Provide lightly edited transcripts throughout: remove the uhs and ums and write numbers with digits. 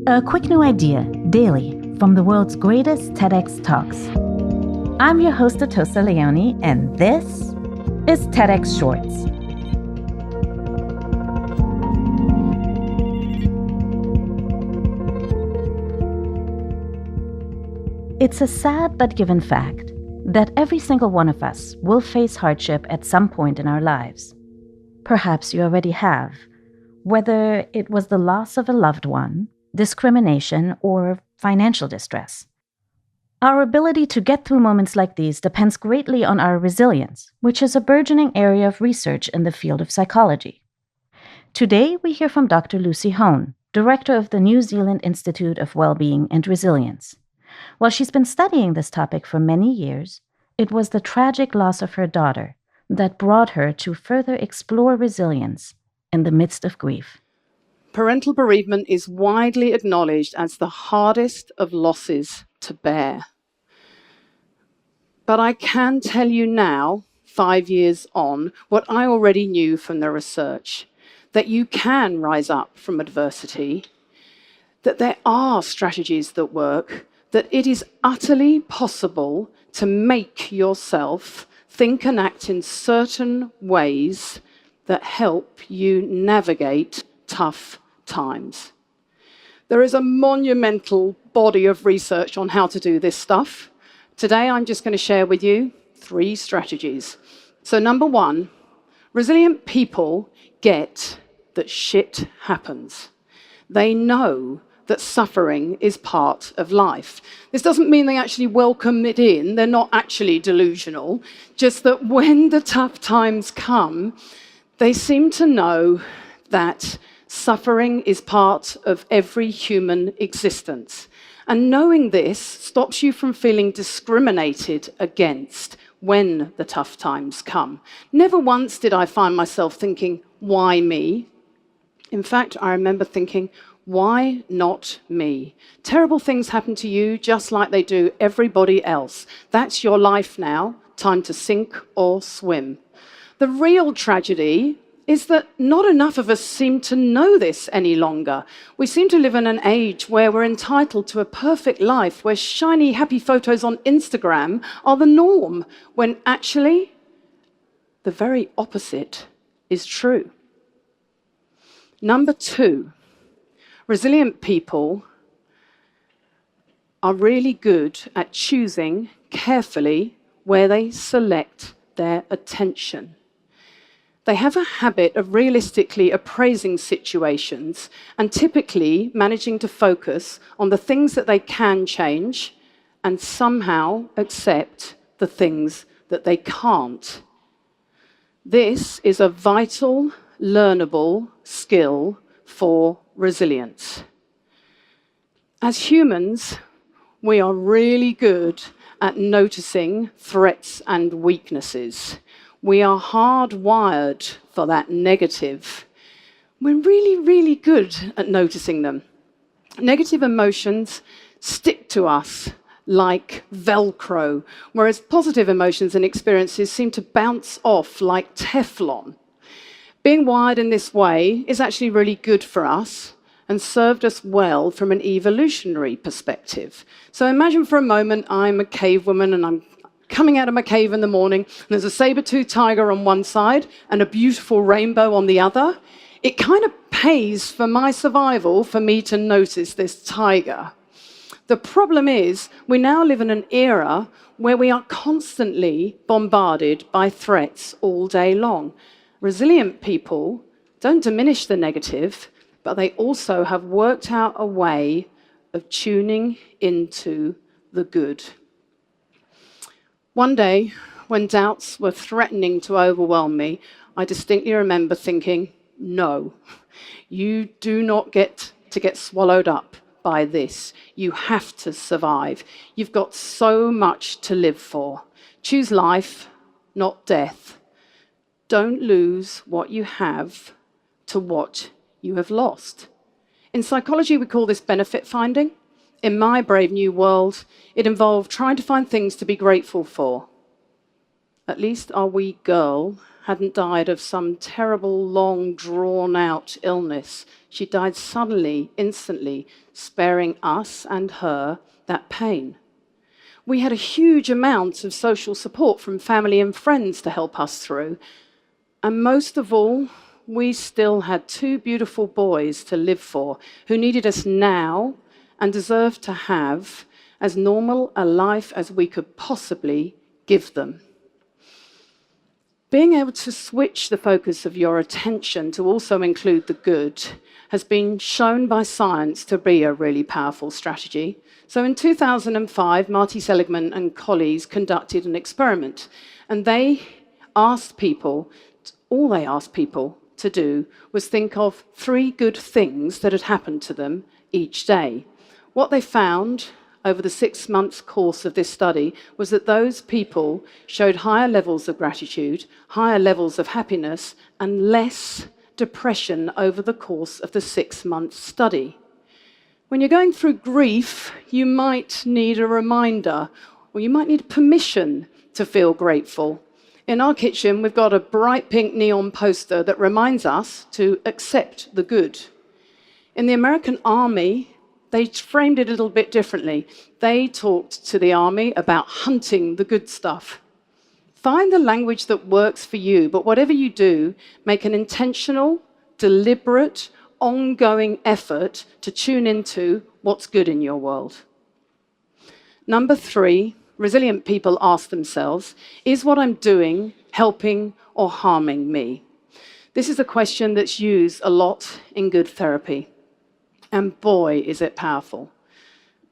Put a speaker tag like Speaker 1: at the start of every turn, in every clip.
Speaker 1: A quick new idea, daily, from the world's greatest TEDx talks. I'm your host, Atossa Leoni, and this is TEDx Shorts. It's a sad but given fact that every single one of us will face hardship at some point in our lives. Perhaps you already have, whether it was the loss of a loved one, discrimination, or financial distress. Our ability to get through moments like these depends greatly on our resilience, which is a burgeoning area of research in the field of psychology. Today, we hear from Dr. Lucy Hone, director of the New Zealand Institute of Wellbeing and Resilience. While she's been studying this topic for many years, it was the tragic loss of her daughter that brought her to further explore resilience in the midst of grief.
Speaker 2: Parental bereavement is widely acknowledged as the hardest of losses to bear. But I can tell you now, 5 years on, what I already knew from the research, that you can rise up from adversity, that there are strategies that work, that it is utterly possible to make yourself think and act in certain ways that help you navigate tough times. There is a monumental body of research on how to do this stuff. Today, I'm just going to share with you 3 strategies. So number 1, resilient people get that shit happens. They know that suffering is part of life. This doesn't mean they actually welcome it in. They're not actually delusional. Just that when the tough times come, they seem to know that suffering is part of every human existence. And knowing this stops you from feeling discriminated against when the tough times come. Never once did I find myself thinking, why me? In fact, I remember thinking, why not me? Terrible things happen to you just like they do everybody else. That's your life now, time to sink or swim. The real tragedy is that not enough of us seem to know this any longer. We seem to live in an age where we're entitled to a perfect life, where shiny, happy photos on Instagram are the norm, when actually the very opposite is true. Number 2, resilient people are really good at choosing carefully where they select their attention. They have a habit of realistically appraising situations and typically managing to focus on the things that they can change and somehow accept the things that they can't. This is a vital, learnable skill for resilience. As humans, we are really good at noticing threats and weaknesses. We are hardwired for that negative. We're really, really good at noticing them. Negative emotions stick to us like Velcro, whereas positive emotions and experiences seem to bounce off like Teflon. Being wired in this way is actually really good for us and served us well from an evolutionary perspective. So imagine for a moment I'm a cave woman and I'm coming out of my cave in the morning, and there's a saber-toothed tiger on one side and a beautiful rainbow on the other. It kind of pays for my survival for me to notice this tiger. The problem is, we now live in an era where we are constantly bombarded by threats all day long. Resilient people don't diminish the negative, but they also have worked out a way of tuning into the good. One day, when doubts were threatening to overwhelm me, I distinctly remember thinking, no, you do not get to get swallowed up by this. You have to survive. You've got so much to live for. Choose life, not death. Don't lose what you have to what you have lost. In psychology, we call this benefit finding. In my brave new world, it involved trying to find things to be grateful for. At least our wee girl hadn't died of some terrible, long, drawn-out illness. She died suddenly, instantly, sparing us and her that pain. We had a huge amount of social support from family and friends to help us through. And most of all, we still had 2 beautiful boys to live for who needed us now and deserved to have as normal a life as we could possibly give them. Being able to switch the focus of your attention to also include the good has been shown by science to be a really powerful strategy. So in 2005, Marty Seligman and colleagues conducted an experiment, and all they asked people to do was think of 3 good things that had happened to them each day. What they found over the 6-month course of this study was that those people showed higher levels of gratitude, higher levels of happiness, and less depression over the course of the 6-month study. When you're going through grief, you might need a reminder, or you might need permission to feel grateful. In our kitchen, we've got a bright pink neon poster that reminds us to accept the good. In the American Army, they framed it a little bit differently. They talked to the army about hunting the good stuff. Find the language that works for you, but whatever you do, make an intentional, deliberate, ongoing effort to tune into what's good in your world. Number 3, resilient people ask themselves, is what I'm doing helping or harming me? This is a question that's used a lot in good therapy. And boy, is it powerful.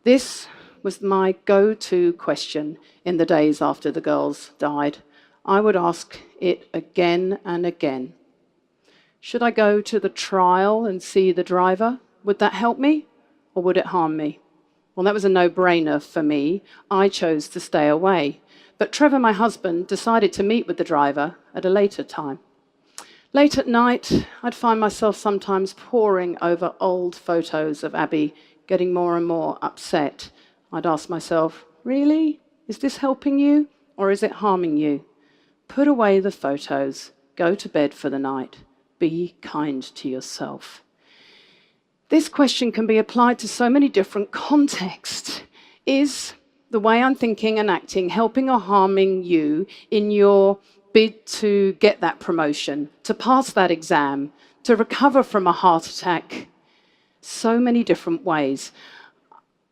Speaker 2: This was my go-to question in the days after the girls died. I would ask it again and again. Should I go to the trial and see the driver? Would that help me, or would it harm me? Well, that was a no-brainer for me. I chose to stay away. But Trevor, my husband, decided to meet with the driver at a later time. Late at night, I'd find myself sometimes poring over old photos of Abby, getting more and more upset. I'd ask myself, really? Is this helping you, or is it harming you? Put away the photos. Go to bed for the night. Be kind to yourself. This question can be applied to so many different contexts. Is the way I'm thinking and acting helping or harming you in your bid to get that promotion, to pass that exam, to recover from a heart attack? So many different ways.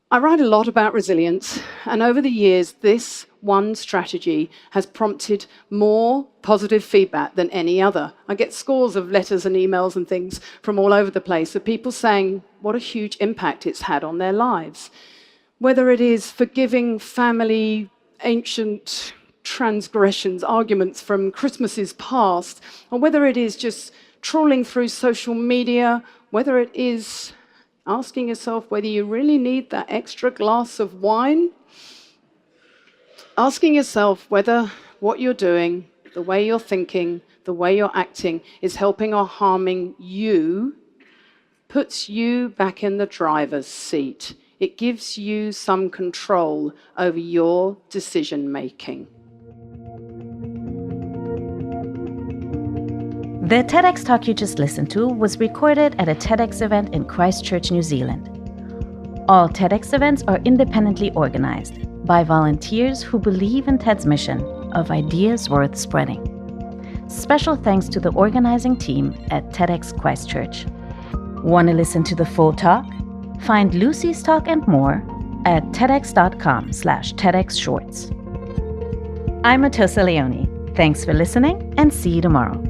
Speaker 2: I write a lot about resilience, and over the years, this one strategy has prompted more positive feedback than any other. I get scores of letters and emails and things from all over the place of people saying what a huge impact it's had on their lives. Whether it is forgiving family ancient transgressions, arguments from Christmases past, or whether it is just trawling through social media, whether it is asking yourself whether you really need that extra glass of wine, asking yourself whether what you're doing, the way you're thinking, the way you're acting is helping or harming you, puts you back in the driver's seat. It gives you some control over your decision-making.
Speaker 1: The TEDx talk you just listened to was recorded at a TEDx event in Christchurch, New Zealand. All TEDx events are independently organized by volunteers who believe in TED's mission of ideas worth spreading. Special thanks to the organizing team at TEDx Christchurch. Want to listen to the full talk? Find Lucy's talk and more at TEDx.com/TEDxShorts. I'm Atossa Leoni. Thanks for listening, and see you tomorrow.